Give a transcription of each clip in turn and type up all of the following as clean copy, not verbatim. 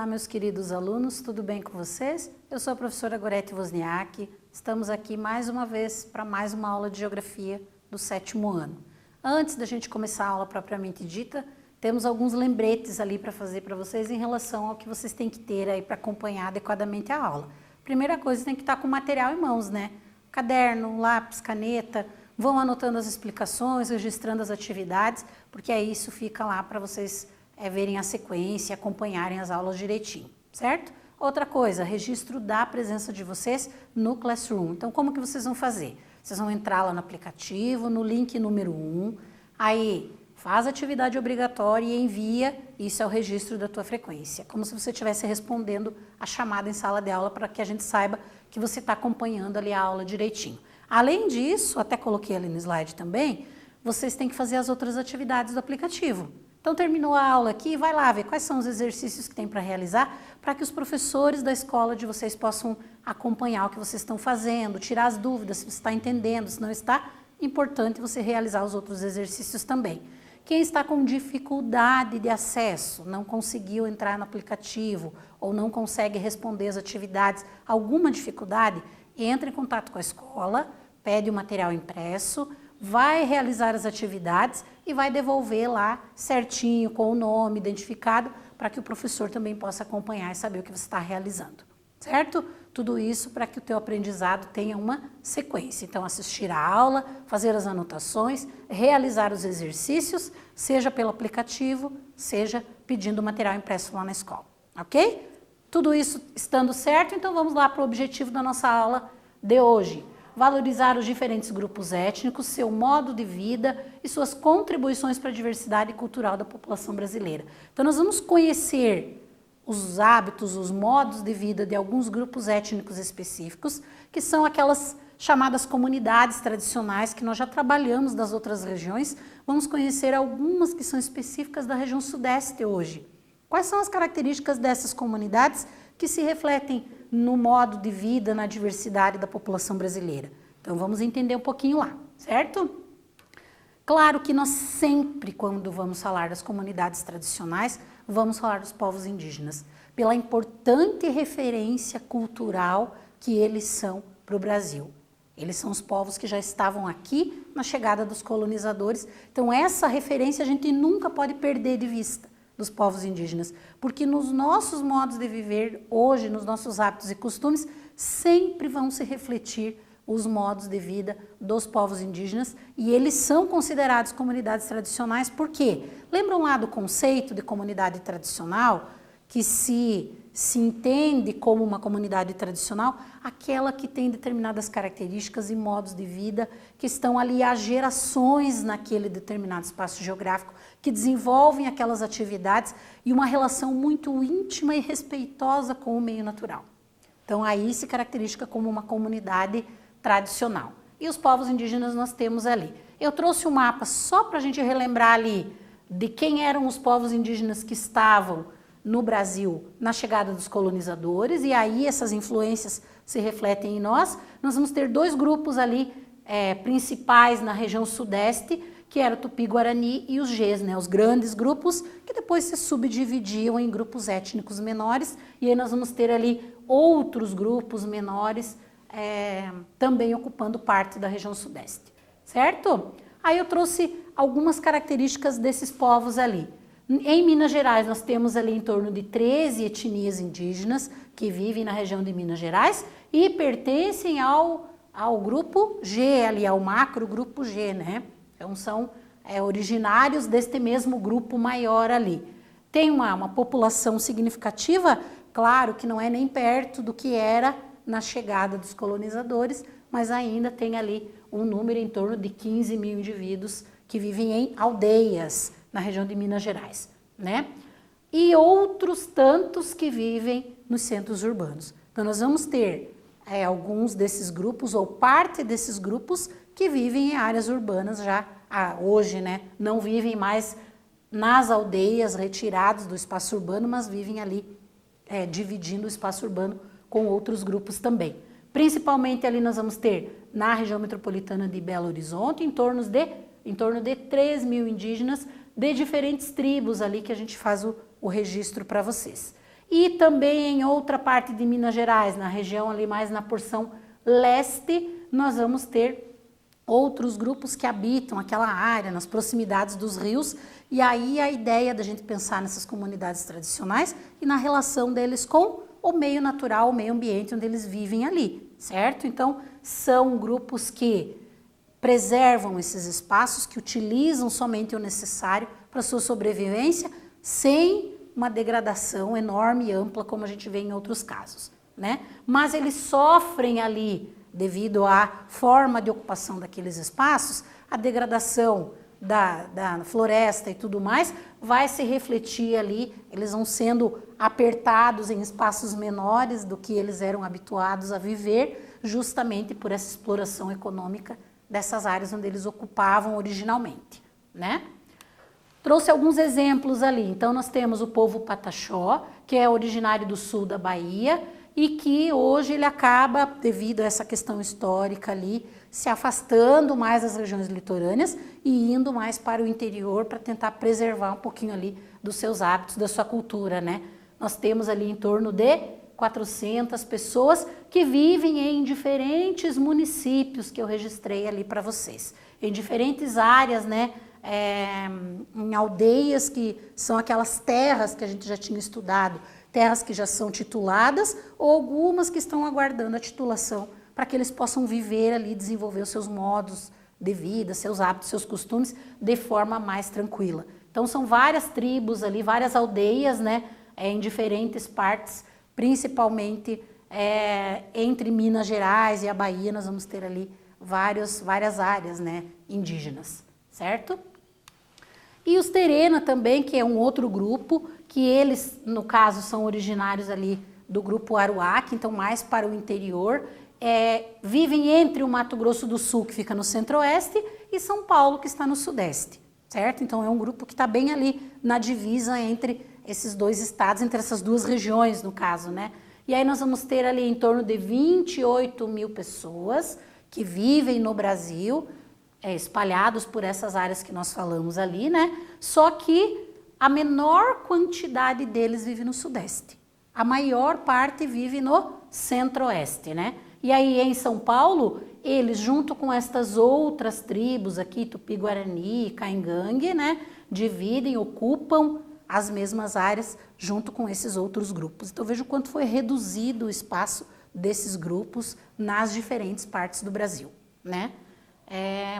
Olá, meus queridos alunos, tudo bem com vocês? Eu sou a professora Gorete Wozniak, estamos aqui mais uma vez para mais uma aula de Geografia do 7º ano. Antes da gente começar a aula propriamente dita, temos alguns lembretes ali para fazer para vocês em relação ao que vocês têm que ter aí para acompanhar adequadamente a aula. Primeira coisa, tem que estar com o material em mãos, né? Caderno, lápis, caneta, vão anotando as explicações, registrando as atividades, porque aí isso fica lá para vocês verem a sequência, acompanharem as aulas direitinho, certo? Outra coisa, registro da presença de vocês no Classroom. Então, como que vocês vão fazer? Vocês vão entrar lá no aplicativo, no link número 1, aí faz a atividade obrigatória e envia, isso é o registro da tua frequência, como se você estivesse respondendo a chamada em sala de aula para que a gente saiba que você está acompanhando ali a aula direitinho. Além disso, até coloquei ali no slide também, vocês têm que fazer as outras atividades do aplicativo. Então, terminou a aula aqui, vai lá ver quais são os exercícios que tem para realizar, para que os professores da escola de vocês possam acompanhar o que vocês estão fazendo, tirar as dúvidas, se você está entendendo, se não está, importante você realizar os outros exercícios também. Quem está com dificuldade de acesso, não conseguiu entrar no aplicativo ou não consegue responder as atividades, alguma dificuldade, entra em contato com a escola, pede o material impresso, vai realizar as atividades e vai devolver lá certinho, com o nome identificado, para que o professor também possa acompanhar e saber o que você está realizando, certo? Tudo isso para que o teu aprendizado tenha uma sequência. Então, assistir a aula, fazer as anotações, realizar os exercícios, seja pelo aplicativo, seja pedindo o material impresso lá na escola, ok? Tudo isso estando certo, então vamos lá para o objetivo da nossa aula de hoje. Valorizar os diferentes grupos étnicos, seu modo de vida e suas contribuições para a diversidade cultural da população brasileira. Então, nós vamos conhecer os hábitos, os modos de vida de alguns grupos étnicos específicos, que são aquelas chamadas comunidades tradicionais que nós já trabalhamos das outras regiões. Vamos conhecer algumas que são específicas da região sudeste hoje. Quais são as características dessas comunidades que se refletem no modo de vida, na diversidade da população brasileira? Então, vamos entender um pouquinho lá, certo? Claro que nós sempre, quando vamos falar das comunidades tradicionais, vamos falar dos povos indígenas, pela importante referência cultural que eles são para o Brasil. Eles são os povos que já estavam aqui na chegada dos colonizadores, então essa referência a gente nunca pode perder de vista dos povos indígenas, porque nos nossos modos de viver hoje, nos nossos hábitos e costumes, sempre vão se refletir os modos de vida dos povos indígenas e eles são considerados comunidades tradicionais. Por quê? Lembram lá do conceito de comunidade tradicional, que se entende como uma comunidade tradicional, aquela que tem determinadas características e modos de vida que estão ali há gerações naquele determinado espaço geográfico, que desenvolvem aquelas atividades e uma relação muito íntima e respeitosa com o meio natural. Então, aí se caracteriza como uma comunidade tradicional. E os povos indígenas nós temos ali. Eu trouxe um mapa só para a gente relembrar ali de quem eram os povos indígenas que estavam no Brasil na chegada dos colonizadores, e aí essas influências se refletem em nós. Nós vamos ter dois grupos ali principais na região sudeste, que era o Tupi-Guarani e os Gês, né, os grandes grupos, que depois se subdividiam em grupos étnicos menores, e aí nós vamos ter ali outros grupos menores também ocupando parte da região sudeste, certo? Aí eu trouxe algumas características desses povos ali. Em Minas Gerais, nós temos ali em torno de 13 etnias indígenas que vivem na região de Minas Gerais e pertencem ao grupo G, ali ao macro grupo G, né? Então, são originários deste mesmo grupo maior ali. Tem uma população significativa, claro que não é nem perto do que era na chegada dos colonizadores, mas ainda tem ali um número em torno de 15 mil indivíduos que vivem em aldeias na região de Minas Gerais, né? E outros tantos que vivem nos centros urbanos. Então, nós vamos ter alguns desses grupos, ou parte desses grupos, que vivem em áreas urbanas já hoje, né? Não vivem mais nas aldeias, retirados do espaço urbano, mas vivem ali dividindo o espaço urbano com outros grupos também. Principalmente ali nós vamos ter, na região metropolitana de Belo Horizonte, em torno de 3 mil indígenas de diferentes tribos ali que a gente faz o registro para vocês. E também em outra parte de Minas Gerais, na região ali mais na porção leste, nós vamos ter outros grupos que habitam aquela área, nas proximidades dos rios, e aí a ideia da gente pensar nessas comunidades tradicionais e na relação deles com o meio natural, o meio ambiente onde eles vivem ali, certo? Então, são grupos que preservam esses espaços, que utilizam somente o necessário para sua sobrevivência, sem uma degradação enorme e ampla, como a gente vê em outros casos, né? Mas eles sofrem ali, devido à forma de ocupação daqueles espaços, a degradação da floresta e tudo mais, vai se refletir ali, eles vão sendo apertados em espaços menores do que eles eram habituados a viver, justamente por essa exploração econômica dessas áreas onde eles ocupavam originalmente, né? Trouxe alguns exemplos ali. Então, nós temos o povo Pataxó, que é originário do sul da Bahia e que hoje ele acaba, devido a essa questão histórica ali, se afastando mais das regiões litorâneas e indo mais para o interior para tentar preservar um pouquinho ali dos seus hábitos, da sua cultura, né? Nós temos ali em torno de 400 pessoas que vivem em diferentes municípios que eu registrei ali para vocês, em diferentes áreas, né? Em aldeias que são aquelas terras que a gente já tinha estudado, terras que já são tituladas ou algumas que estão aguardando a titulação para que eles possam viver ali, desenvolver os seus modos de vida, seus hábitos, seus costumes de forma mais tranquila. Então são várias tribos ali, várias aldeias, né? Em diferentes partes, principalmente entre Minas Gerais e a Bahia, nós vamos ter ali várias áreas, né, indígenas, certo? E os Terena também, que é um outro grupo, que eles, no caso, são originários ali do grupo Aruac, então mais para o interior, vivem entre o Mato Grosso do Sul, que fica no centro-oeste, e São Paulo, que está no sudeste, certo? Então é um grupo que está bem ali na divisa entre esses dois estados, entre essas duas regiões, no caso, né? E aí nós vamos ter ali em torno de 28 mil pessoas que vivem no Brasil, espalhados por essas áreas que nós falamos ali, né? Só que a menor quantidade deles vive no sudeste. A maior parte vive no centro-oeste, né? E aí em São Paulo, eles junto com estas outras tribos aqui, Tupi-Guarani, Caingangue, né? Dividem, ocupam as mesmas áreas junto com esses outros grupos. Então veja o quanto foi reduzido o espaço desses grupos nas diferentes partes do Brasil, né?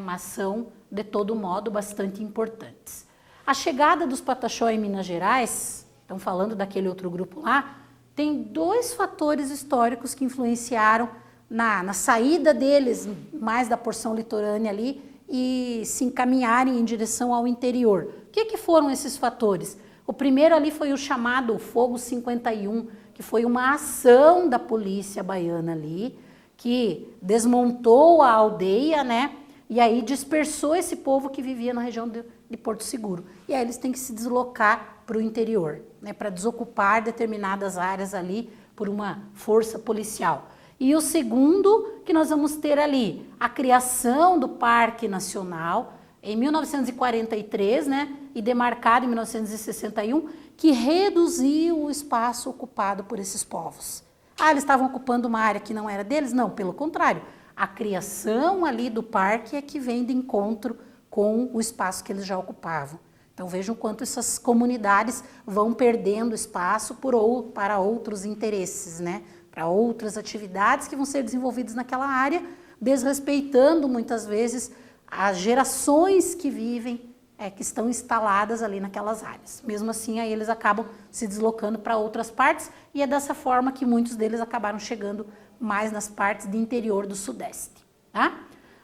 Mas são, de todo modo, bastante importantes. A chegada dos Pataxó em Minas Gerais, estão falando daquele outro grupo lá, tem dois fatores históricos que influenciaram na saída deles, mais da porção litorânea ali, e se encaminharem em direção ao interior. O que foram esses fatores? O primeiro ali foi o chamado Fogo 51, que foi uma ação da polícia baiana ali, que desmontou a aldeia, né? E aí dispersou esse povo que vivia na região de Porto Seguro. E aí eles têm que se deslocar para o interior, né? Para desocupar determinadas áreas ali por uma força policial. E o segundo, que nós vamos ter ali, a criação do Parque Nacional, em 1943, né? E demarcado em 1961, que reduziu o espaço ocupado por esses povos. Eles estavam ocupando uma área que não era deles? Não, pelo contrário. A criação ali do parque é que vem de encontro com o espaço que eles já ocupavam. Então vejam quanto essas comunidades vão perdendo espaço para outros interesses, né? Para outras atividades que vão ser desenvolvidas naquela área, desrespeitando muitas vezes as gerações que vivem, que estão instaladas ali naquelas áreas. Mesmo assim, aí eles acabam se deslocando para outras partes e é dessa forma que muitos deles acabaram chegando mais nas partes de interior do sudeste, tá?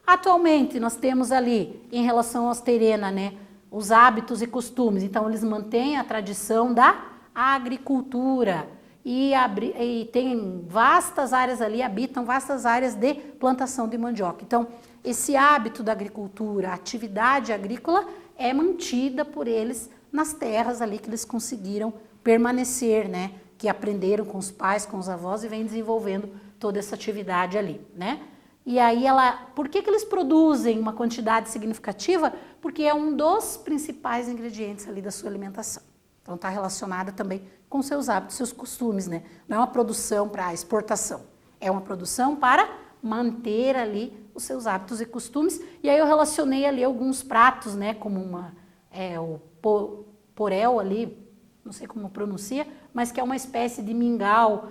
Atualmente, nós temos ali, em relação aos Terena, né, os hábitos e costumes. Então, eles mantêm a tradição da agricultura e tem vastas áreas ali, habitam vastas áreas de plantação de mandioca. Então, esse hábito da agricultura, a atividade agrícola é mantida por eles nas terras ali que eles conseguiram permanecer, né? Que aprenderam com os pais, com os avós e vem desenvolvendo toda essa atividade ali, né? E aí por que eles produzem uma quantidade significativa? Porque é um dos principais ingredientes ali da sua alimentação. Então está relacionada também com seus hábitos, seus costumes, né? Não é uma produção para exportação, é uma produção para manter ali os seus hábitos e costumes. E aí eu relacionei ali alguns pratos, né? Como o porel ali, não sei como pronuncia, mas que é uma espécie de mingau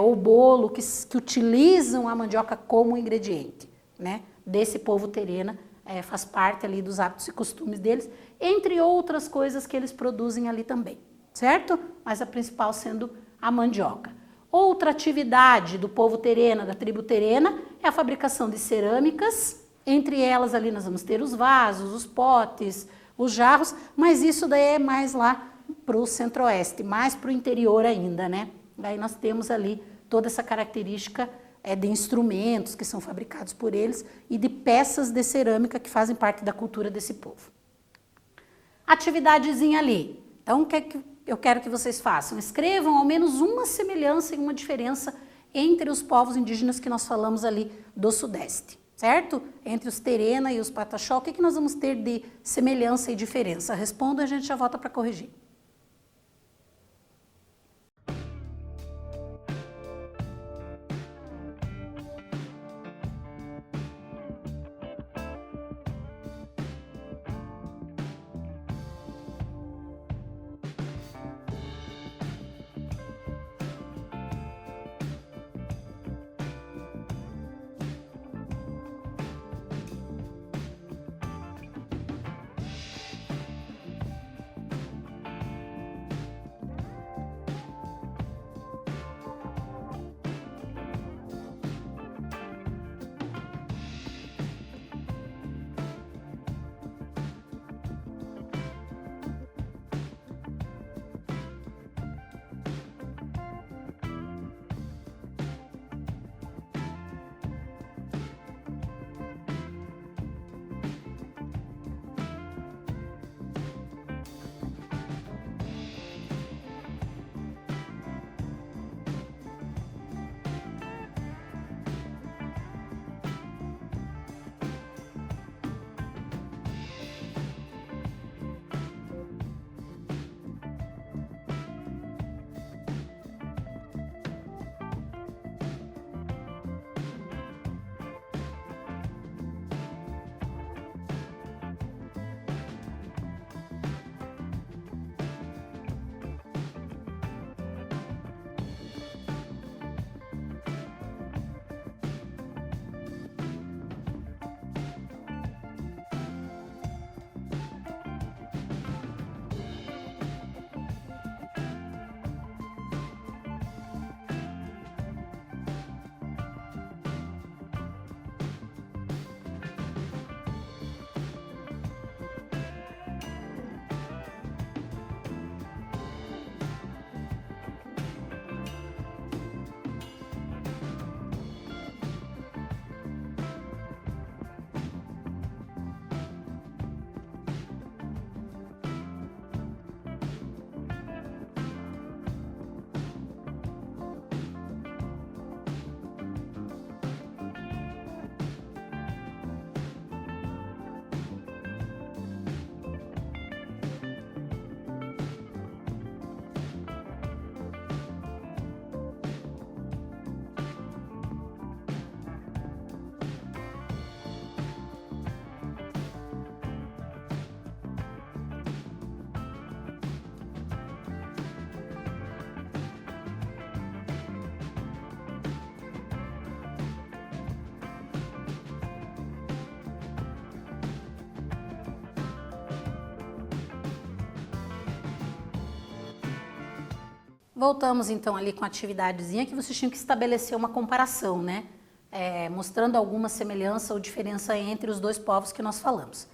ou bolo que utilizam a mandioca como ingrediente, né? Desse povo terena, faz parte ali dos hábitos e costumes deles, entre outras coisas que eles produzem ali também, certo? Mas a principal sendo a mandioca. Outra atividade do povo terena, da tribo terena, é a fabricação de cerâmicas. Entre elas ali nós vamos ter os vasos, os potes, os jarros, mas isso daí é mais lá para o centro-oeste, mais para o interior ainda, né? Daí nós temos ali toda essa característica de instrumentos que são fabricados por eles e de peças de cerâmica que fazem parte da cultura desse povo. Atividadezinha ali. Então, o que eu quero que vocês façam? Escrevam ao menos uma semelhança e uma diferença entre os povos indígenas que nós falamos ali do Sudeste, certo? Entre os Terena e os Pataxó, o que nós vamos ter de semelhança e diferença? Respondam e a gente já volta para corrigir. Voltamos então ali com a atividadezinha que vocês tinham que estabelecer uma comparação, né? Mostrando alguma semelhança ou diferença entre os dois povos que nós falamos.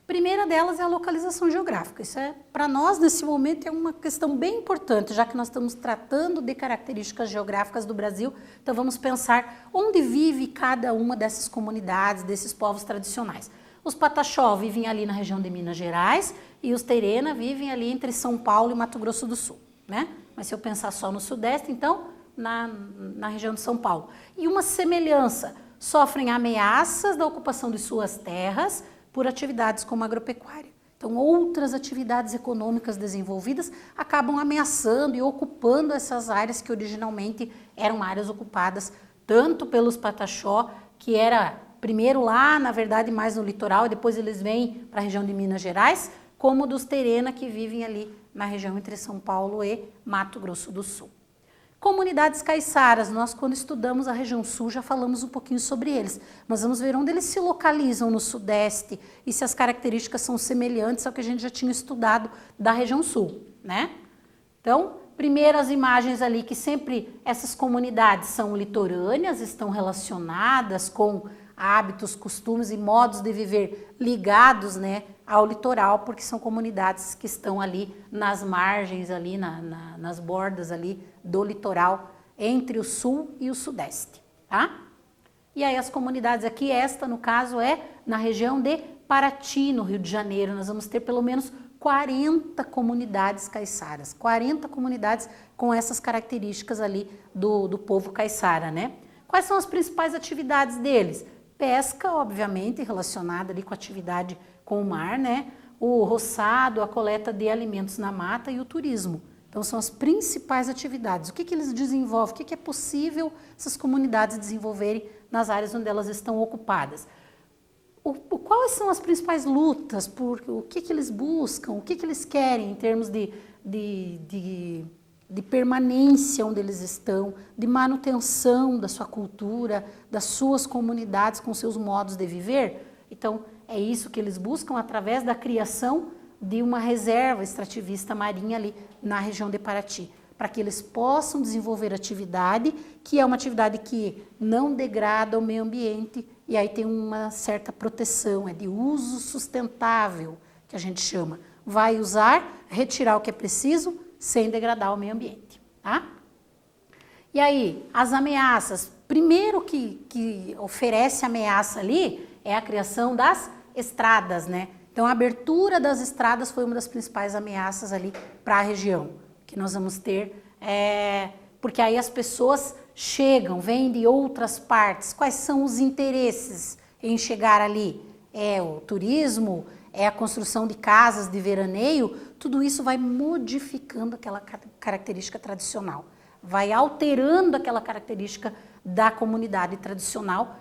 Primeira delas é a localização geográfica. Isso para nós, nesse momento, é uma questão bem importante, já que nós estamos tratando de características geográficas do Brasil. Então vamos pensar onde vive cada uma dessas comunidades, desses povos tradicionais. Os Pataxó vivem ali na região de Minas Gerais e os Terena vivem ali entre São Paulo e Mato Grosso do Sul, né? Mas se eu pensar só no Sudeste, então, na região de São Paulo. E uma semelhança, sofrem ameaças da ocupação de suas terras por atividades como agropecuária. Então, outras atividades econômicas desenvolvidas acabam ameaçando e ocupando essas áreas que originalmente eram áreas ocupadas tanto pelos Pataxó, que era primeiro lá, na verdade, mais no litoral, e depois eles vêm para a região de Minas Gerais, como dos Terena, que vivem ali na região entre São Paulo e Mato Grosso do Sul. Comunidades caiçaras, nós quando estudamos a região sul já falamos um pouquinho sobre eles, mas vamos ver onde eles se localizam no sudeste e se as características são semelhantes ao que a gente já tinha estudado da região sul, né? Então, primeiro as imagens ali que sempre essas comunidades são litorâneas, estão relacionadas com hábitos, costumes e modos de viver ligados, né, ao litoral, porque são comunidades que estão ali nas margens, ali nas bordas ali do litoral, entre o sul e o sudeste, tá? E aí as comunidades aqui, esta no caso é na região de Paraty, no Rio de Janeiro, nós vamos ter pelo menos 40 comunidades caiçaras, 40 comunidades com essas características ali do povo caiçara, né? Quais são as principais atividades deles? Pesca, obviamente, relacionada ali com a atividade com o mar, né? O roçado, a coleta de alimentos na mata e o turismo. Então, são as principais atividades. O que eles desenvolvem? O que é possível essas comunidades desenvolverem nas áreas onde elas estão ocupadas? Quais são as principais lutas? O que eles buscam? O que eles querem em termos de permanência onde eles estão, de manutenção da sua cultura, das suas comunidades com seus modos de viver? Então, é isso que eles buscam através da criação de uma reserva extrativista marinha ali na região de Paraty, para que eles possam desenvolver atividade, que é uma atividade que não degrada o meio ambiente, e aí tem uma certa proteção, é de uso sustentável, que a gente chama. Vai usar, retirar o que é preciso, sem degradar o meio ambiente, tá? E aí, as ameaças. Primeiro que oferece ameaça ali é a criação das estradas, né? Então, a abertura das estradas foi uma das principais ameaças ali para a região, que nós vamos ter, porque aí as pessoas chegam, vêm de outras partes. Quais são os interesses em chegar ali? É o turismo, é a construção de casas de veraneio, tudo isso vai modificando aquela característica tradicional, vai alterando aquela característica da comunidade tradicional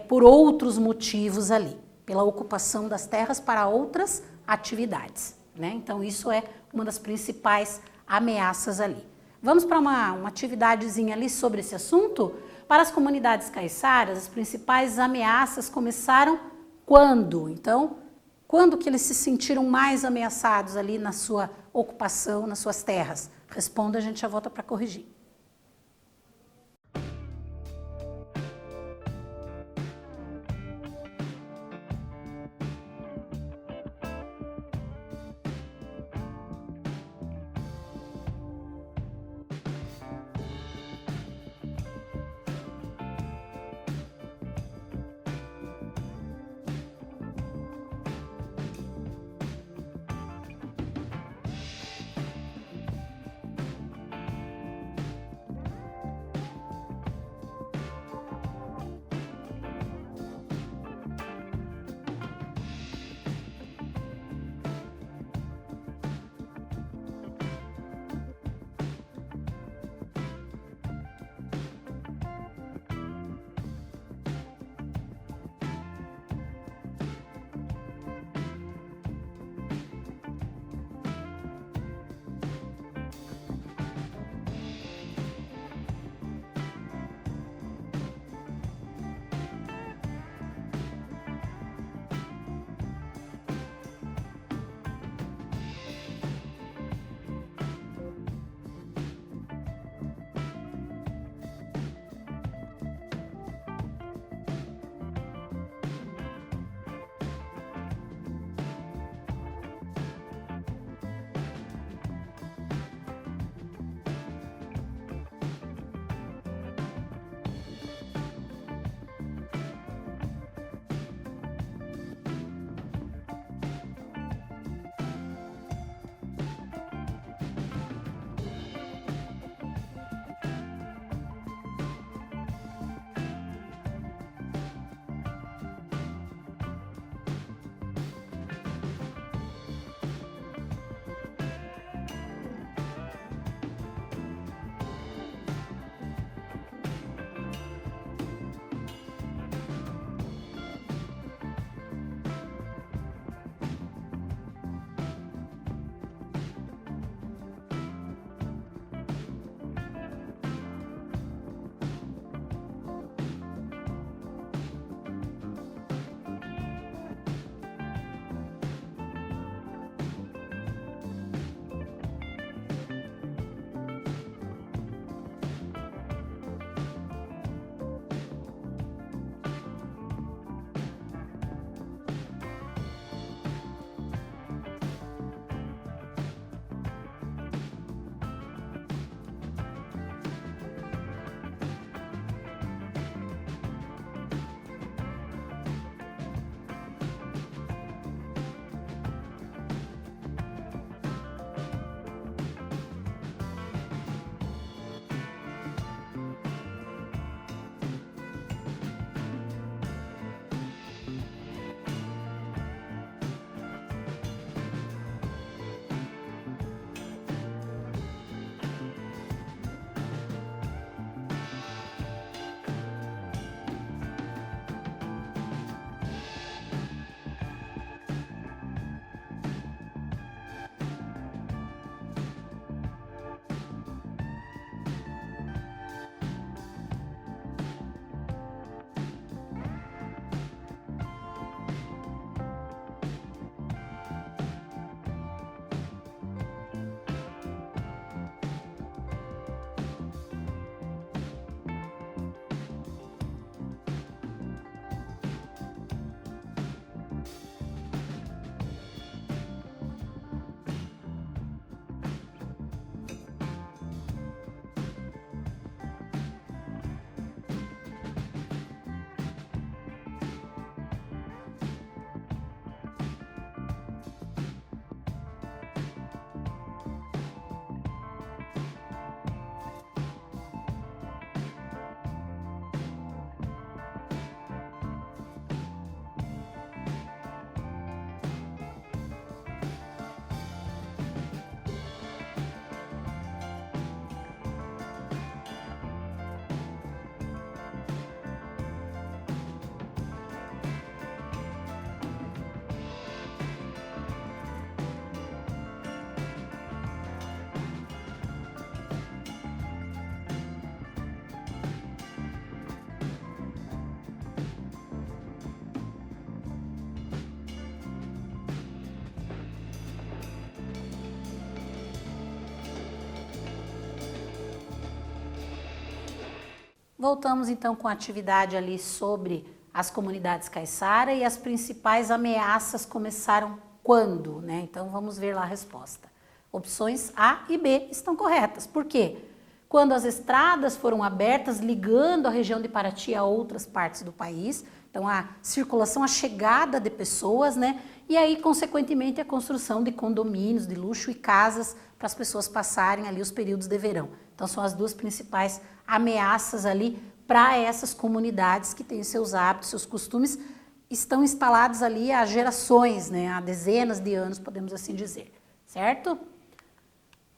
por outros motivos ali, pela ocupação das terras para outras atividades, né? Então isso é uma das principais ameaças ali. Vamos para uma atividadezinha ali sobre esse assunto? Para as comunidades caiçaras, as principais ameaças começaram quando? Então, quando que eles se sentiram mais ameaçados ali na sua ocupação, nas suas terras? Responda, a gente já volta para corrigir. Voltamos então com a atividade ali sobre as comunidades caiçara e as principais ameaças começaram quando, né? Então vamos ver lá a resposta. Opções A e B estão corretas. Por quê? Quando as estradas foram abertas ligando a região de Paraty a outras partes do país, então a circulação, a chegada de pessoas, né? E aí, consequentemente, a construção de condomínios de luxo e casas para as pessoas passarem ali os períodos de verão. Então são as duas principais ameaças ali para essas comunidades que têm seus hábitos, seus costumes, estão instalados ali há gerações, né? Há dezenas de anos, podemos assim dizer, certo?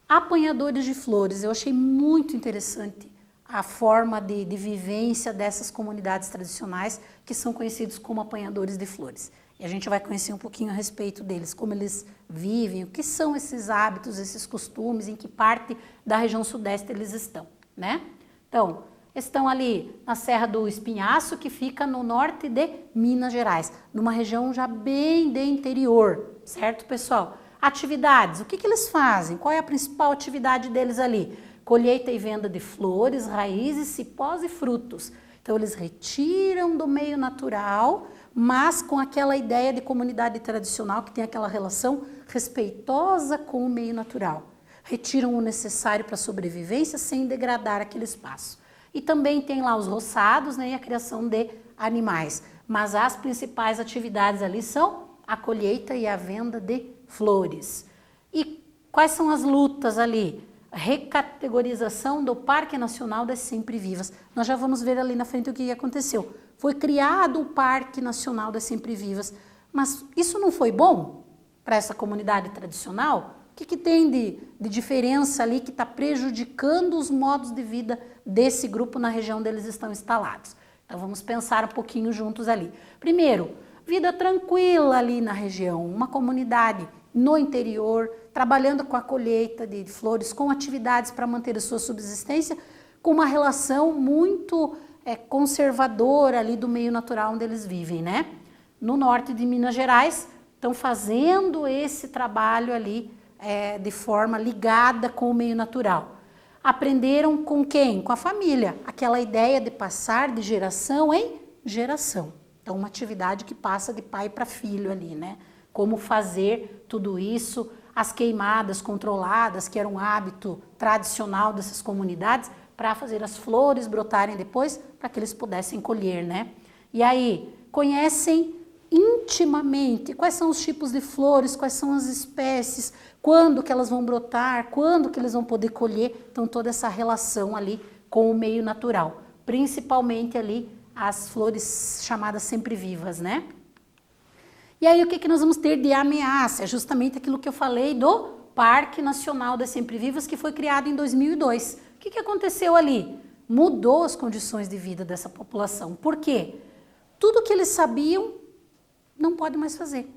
Apanhadores de flores, eu achei muito interessante a forma de vivência dessas comunidades tradicionais que são conhecidos como apanhadores de flores. E a gente vai conhecer um pouquinho a respeito deles, como eles vivem, o que são esses hábitos, esses costumes, em que parte da região sudeste eles estão, né? Então, estão ali na Serra do Espinhaço, que fica no norte de Minas Gerais, numa região já bem de interior, certo, pessoal? Atividades, o que eles fazem? Qual é a principal atividade deles ali? Colheita e venda de flores, raízes, cipós e frutos. Então, eles retiram do meio natural, mas com aquela ideia de comunidade tradicional que tem aquela relação respeitosa com o meio natural. Retiram o necessário para a sobrevivência sem degradar aquele espaço. E também tem lá os roçados, né, e a criação de animais. Mas as principais atividades ali são a colheita e a venda de flores. E quais são as lutas ali? Recategorização do Parque Nacional das Sempre Vivas. Nós já vamos ver ali na frente o que aconteceu. Foi criado o Parque Nacional das Sempre Vivas, mas isso não foi bom para essa comunidade tradicional? O que tem de diferença ali que está prejudicando os modos de vida desse grupo na região onde eles estão instalados? Então vamos pensar um pouquinho juntos ali. Primeiro, vida tranquila ali na região, uma comunidade no interior, trabalhando com a colheita de flores, com atividades para manter a sua subsistência, com uma relação muito conservadora ali do meio natural onde eles vivem, né? No norte de Minas Gerais, estão fazendo esse trabalho ali de forma ligada com o meio natural. Aprenderam com quem? Com a família. Aquela ideia de passar de geração em geração. Então, uma atividade que passa de pai para filho ali, né? Como fazer tudo isso, as queimadas controladas, que era um hábito tradicional dessas comunidades, para fazer as flores brotarem depois, para que eles pudessem colher, né? E aí, conhecem intimamente quais são os tipos de flores, quais são as espécies, quando que elas vão brotar, quando que eles vão poder colher. Então, toda essa relação ali com o meio natural, principalmente ali as flores chamadas sempre vivas, né? E aí, o que nós vamos ter de ameaça? É justamente aquilo que eu falei do Parque Nacional das Sempre Vivas, que foi criado em 2002. O que aconteceu ali? Mudou as condições de vida dessa população. Por quê? Tudo que eles sabiam não pode mais fazer.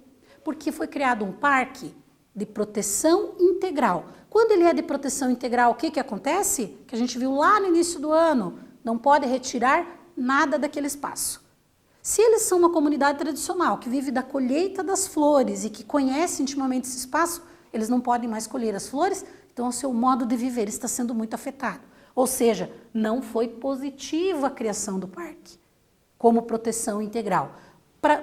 Porque foi criado um parque de proteção integral. Quando ele é de proteção integral, o que acontece? Que a gente viu lá no início do ano, não pode retirar nada daquele espaço. Se eles são uma comunidade tradicional, que vive da colheita das flores e que conhece intimamente esse espaço, eles não podem mais colher as flores, então o seu modo de viver está sendo muito afetado. Ou seja, não foi positiva a criação do parque como proteção integral.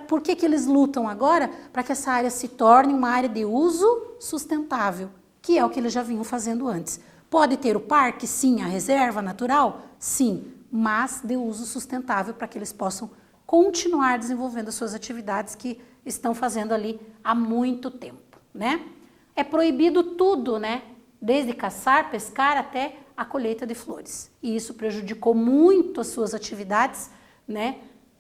Por que eles lutam agora? Para que essa área se torne uma área de uso sustentável, que é o que eles já vinham fazendo antes. Pode ter o parque? Sim. A reserva natural? Sim. Mas de uso sustentável para que eles possam continuar desenvolvendo as suas atividades que estão fazendo ali há muito tempo, né? É proibido tudo, né? Desde caçar, pescar até a colheita de flores. E isso prejudicou muito as suas atividades, né?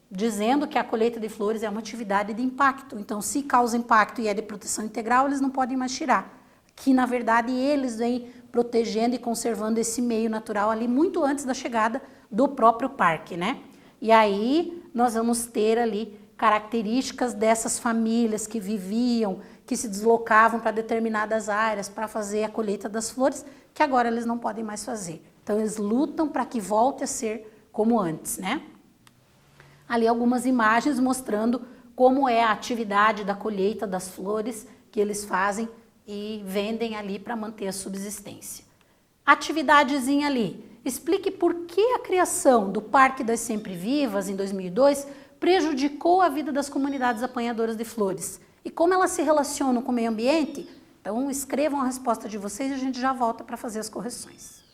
Dizendo que a colheita de flores é uma atividade de impacto. Então, se causa impacto e é de proteção integral, eles não podem mais tirar. Que, na verdade, eles vêm protegendo e conservando esse meio natural ali muito antes da chegada do próprio parque, né? E aí, nós vamos ter ali características dessas famílias que viviam, que se deslocavam para determinadas áreas para fazer a colheita das flores, que agora eles não podem mais fazer. Então, eles lutam para que volte a ser como antes, né? Ali algumas imagens mostrando como é a atividade da colheita das flores que eles fazem e vendem ali para manter a subsistência. Atividadezinha ali. Explique por que a criação do Parque das Sempre Vivas, em 2002, prejudicou a vida das comunidades apanhadoras de flores e como elas se relacionam com o meio ambiente. Então, escrevam a resposta de vocês e a gente já volta para fazer as correções.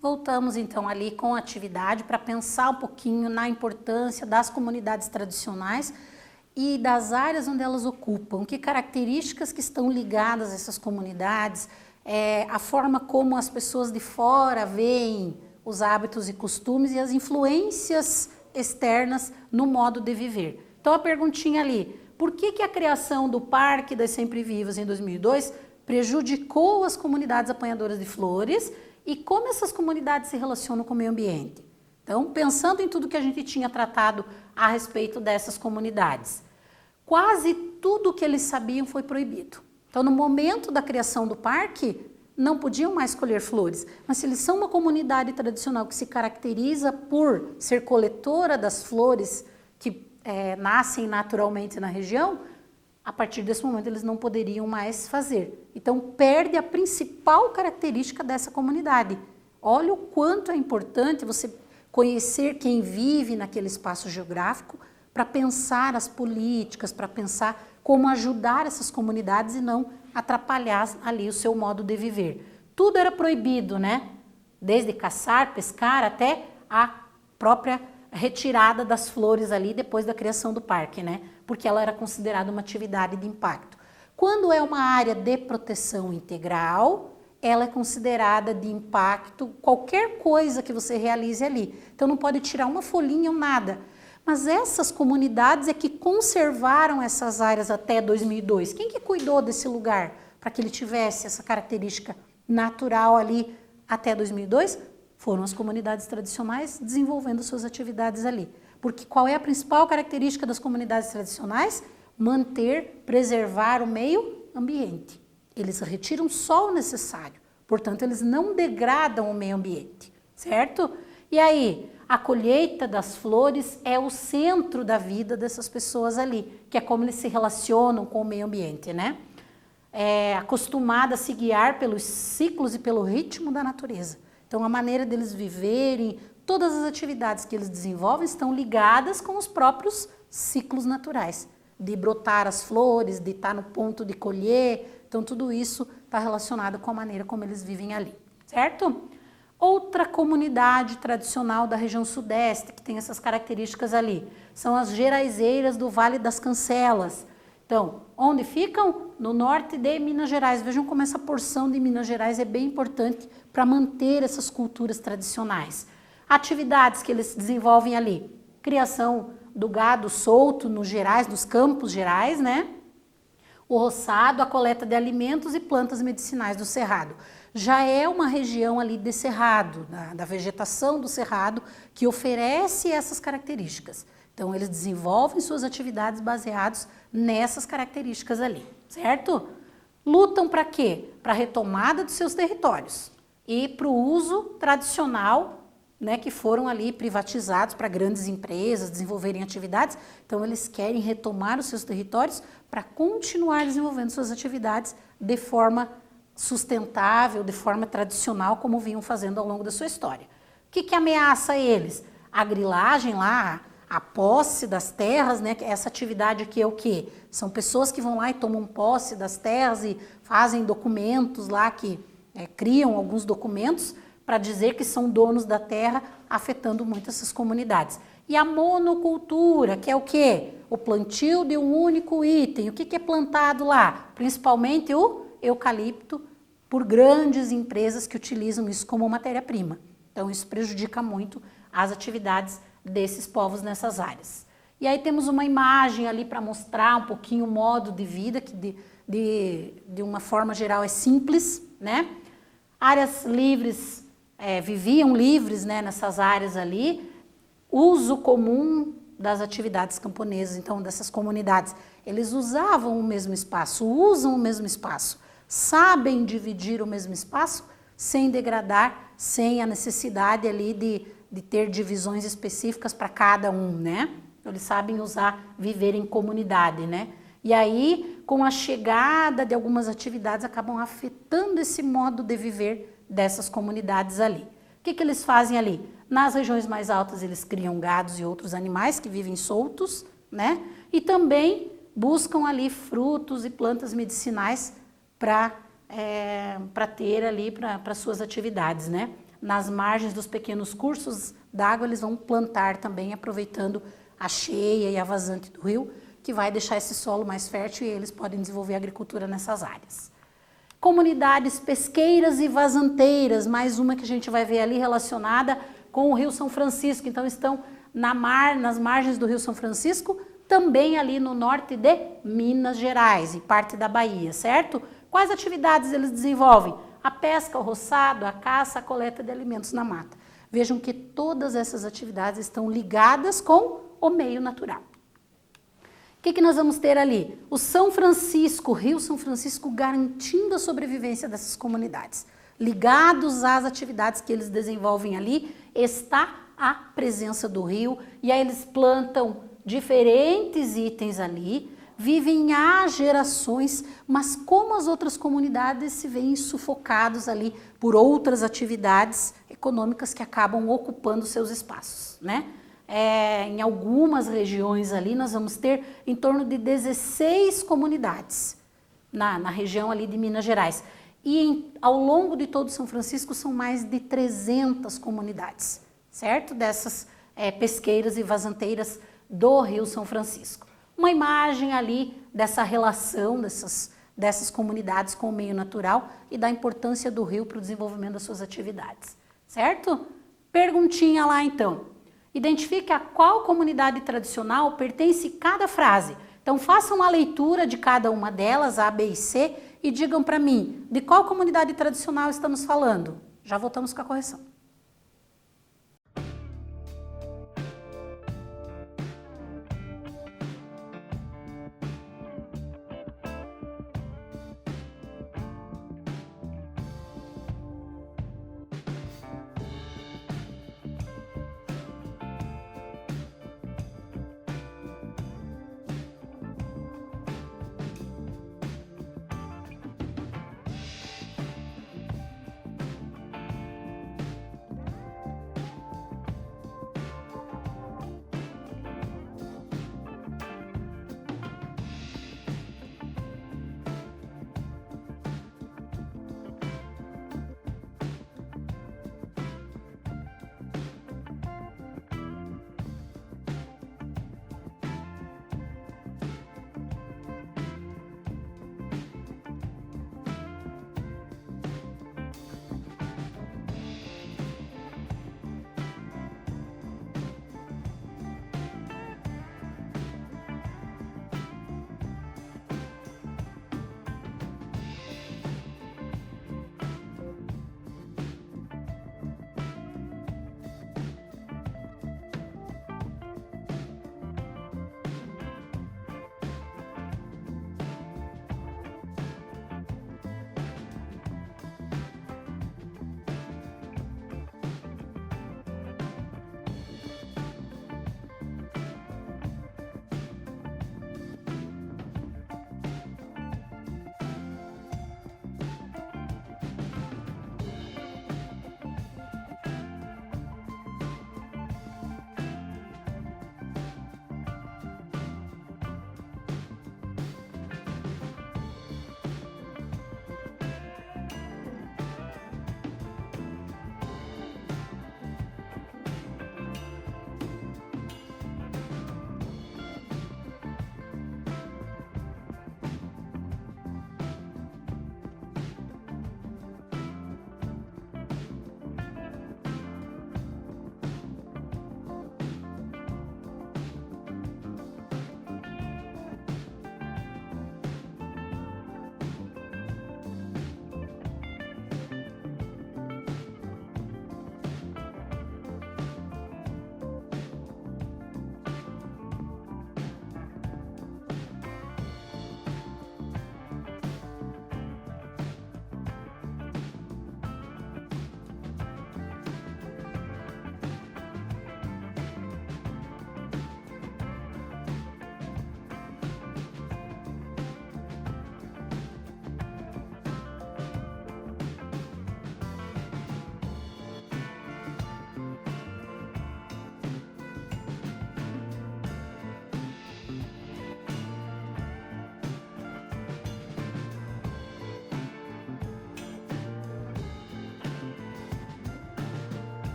Voltamos então ali com a atividade para pensar um pouquinho na importância das comunidades tradicionais e das áreas onde elas ocupam, que características que estão ligadas a essas comunidades, a forma como as pessoas de fora veem os hábitos e costumes e as influências externas no modo de viver. Então a perguntinha ali, por que a criação do Parque das Sempre Vivas em 2002 prejudicou as comunidades apanhadoras de flores e como essas comunidades se relacionam com o meio ambiente? Então, pensando em tudo que a gente tinha tratado a respeito dessas comunidades, quase tudo que eles sabiam foi proibido. Então, no momento da criação do parque, não podiam mais colher flores. Mas se eles são uma comunidade tradicional que se caracteriza por ser coletora das flores que nascem naturalmente na região, a partir desse momento eles não poderiam mais fazer. Então perde a principal característica dessa comunidade. Olha o quanto é importante você conhecer quem vive naquele espaço geográfico para pensar as políticas, para pensar como ajudar essas comunidades e não atrapalhar ali o seu modo de viver. Tudo era proibido, né? Desde caçar, pescar, até a própria retirada das flores ali depois da criação do parque, né? Porque ela era considerada uma atividade de impacto. Quando é uma área de proteção integral, ela é considerada de impacto qualquer coisa que você realize ali. Então não pode tirar uma folhinha ou nada. Mas essas comunidades é que conservaram essas áreas até 2002. Quem que cuidou desse lugar para que ele tivesse essa característica natural ali até 2002? Foram as comunidades tradicionais desenvolvendo suas atividades ali. Porque qual é a principal característica das comunidades tradicionais? Manter, preservar o meio ambiente. Eles retiram só o necessário, portanto, eles não degradam o meio ambiente, certo? E aí, a colheita das flores é o centro da vida dessas pessoas ali, que é como eles se relacionam com o meio ambiente, né? É acostumada a se guiar pelos ciclos e pelo ritmo da natureza. Então, a maneira deles viverem, todas as atividades que eles desenvolvem estão ligadas com os próprios ciclos naturais, de brotar as flores, de estar no ponto de colher. Então, tudo isso está relacionado com a maneira como eles vivem ali, certo? Outra comunidade tradicional da região sudeste, que tem essas características ali, são as geraizeiras do Vale das Cancelas. Então, onde ficam? No norte de Minas Gerais. Vejam como essa porção de Minas Gerais é bem importante para manter essas culturas tradicionais. Atividades que eles desenvolvem ali, criação do gado solto nos gerais, nos campos gerais, né? O roçado, a coleta de alimentos e plantas medicinais do cerrado. Já é uma região ali de cerrado, da vegetação do cerrado, que oferece essas características. Então, eles desenvolvem suas atividades baseadas nessas características ali, certo? Lutam para quê? Para a retomada dos seus territórios e para o uso tradicional, né, que foram ali privatizados para grandes empresas desenvolverem atividades. Então, eles querem retomar os seus territórios para continuar desenvolvendo suas atividades de forma sustentável, de forma tradicional, como vinham fazendo ao longo da sua história. O que ameaça eles? A grilagem lá, a posse das terras, né? Essa atividade aqui é o quê? São pessoas que vão lá e tomam posse das terras e fazem documentos lá, que criam alguns documentos para dizer que são donos da terra, afetando muito essas comunidades. E a monocultura, que é o quê? O plantio de um único item. O que é plantado lá? Principalmente o eucalipto, por grandes empresas que utilizam isso como matéria-prima. Então, isso prejudica muito as atividades desses povos nessas áreas. E aí temos uma imagem ali para mostrar um pouquinho o modo de vida, que de uma forma geral é simples, né? Áreas livres, viviam livres, né, nessas áreas ali. Uso comum das atividades camponesas, então dessas comunidades. Eles usavam o mesmo espaço, usam o mesmo espaço, sabem dividir o mesmo espaço sem degradar, sem a necessidade ali de ter divisões específicas para cada um, né? Eles sabem viver em comunidade, né? E aí, com a chegada de algumas atividades, acabam afetando esse modo de viver dessas comunidades ali. O que eles fazem ali? Nas regiões mais altas, eles criam gados e outros animais que vivem soltos, né? E também buscam ali frutos e plantas medicinais para ter ali para suas atividades, né? Nas margens dos pequenos cursos d'água, eles vão plantar também, aproveitando a cheia e a vazante do rio, que vai deixar esse solo mais fértil e eles podem desenvolver agricultura nessas áreas. Comunidades pesqueiras e vazanteiras, mais uma que a gente vai ver ali relacionada com o Rio São Francisco. Então, estão nas margens do Rio São Francisco, também ali no norte de Minas Gerais e parte da Bahia, certo? Quais atividades eles desenvolvem? A pesca, o roçado, a caça, a coleta de alimentos na mata. Vejam que todas essas atividades estão ligadas com o meio natural. que nós vamos ter ali? O São Francisco, Rio São Francisco, garantindo a sobrevivência dessas comunidades. Ligados às atividades que eles desenvolvem ali, está a presença do rio, e aí eles plantam diferentes itens ali, vivem há gerações, mas como as outras comunidades se veem sufocados ali por outras atividades econômicas que acabam ocupando seus espaços, né? Em algumas regiões ali nós vamos ter em torno de 16 comunidades na região ali de Minas Gerais. E ao longo de todo São Francisco são mais de 300 comunidades, certo? Dessas pesqueiras e vazanteiras do Rio São Francisco. Uma imagem ali dessa relação dessas comunidades com o meio natural e da importância do rio para o desenvolvimento das suas atividades, certo? Perguntinha lá então. Identifique a qual comunidade tradicional pertence cada frase. Então façam a leitura de cada uma delas, A, B e C, e digam para mim, de qual comunidade tradicional estamos falando? Já voltamos com a correção.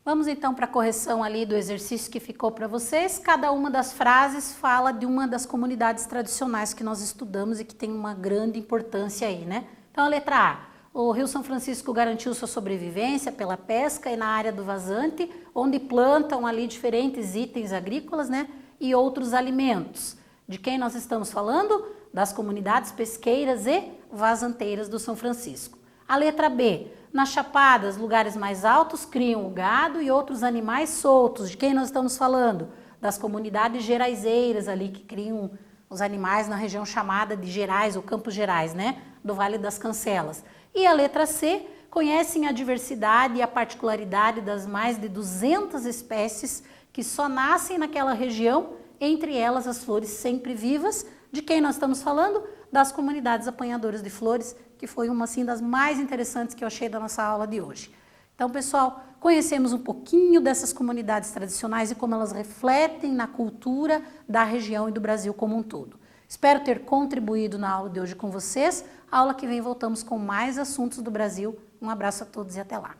Vamos então para a correção ali do exercício que ficou para vocês. Cada uma das frases fala de uma das comunidades tradicionais que nós estudamos e que tem uma grande importância aí, né? Então a letra A. O Rio São Francisco garantiu sua sobrevivência pela pesca e na área do vazante, onde plantam ali diferentes itens agrícolas, né? E outros alimentos. De quem nós estamos falando? Das comunidades pesqueiras e vazanteiras do São Francisco. A letra B. Nas chapadas, lugares mais altos, criam o gado e outros animais soltos. De quem nós estamos falando? Das comunidades geraizeiras ali, que criam os animais na região chamada de Gerais, ou Campos Gerais, né? Do Vale das Cancelas. E a letra C, conhecem a diversidade e a particularidade das mais de 200 espécies que só nascem naquela região, entre elas as flores sempre vivas. De quem nós estamos falando? Das comunidades apanhadoras de flores, que foi uma assim, das mais interessantes que eu achei da nossa aula de hoje. Então, pessoal, conhecemos um pouquinho dessas comunidades tradicionais e como elas refletem na cultura da região e do Brasil como um todo. Espero ter contribuído na aula de hoje com vocês. A aula que vem voltamos com mais assuntos do Brasil. Um abraço a todos e até lá.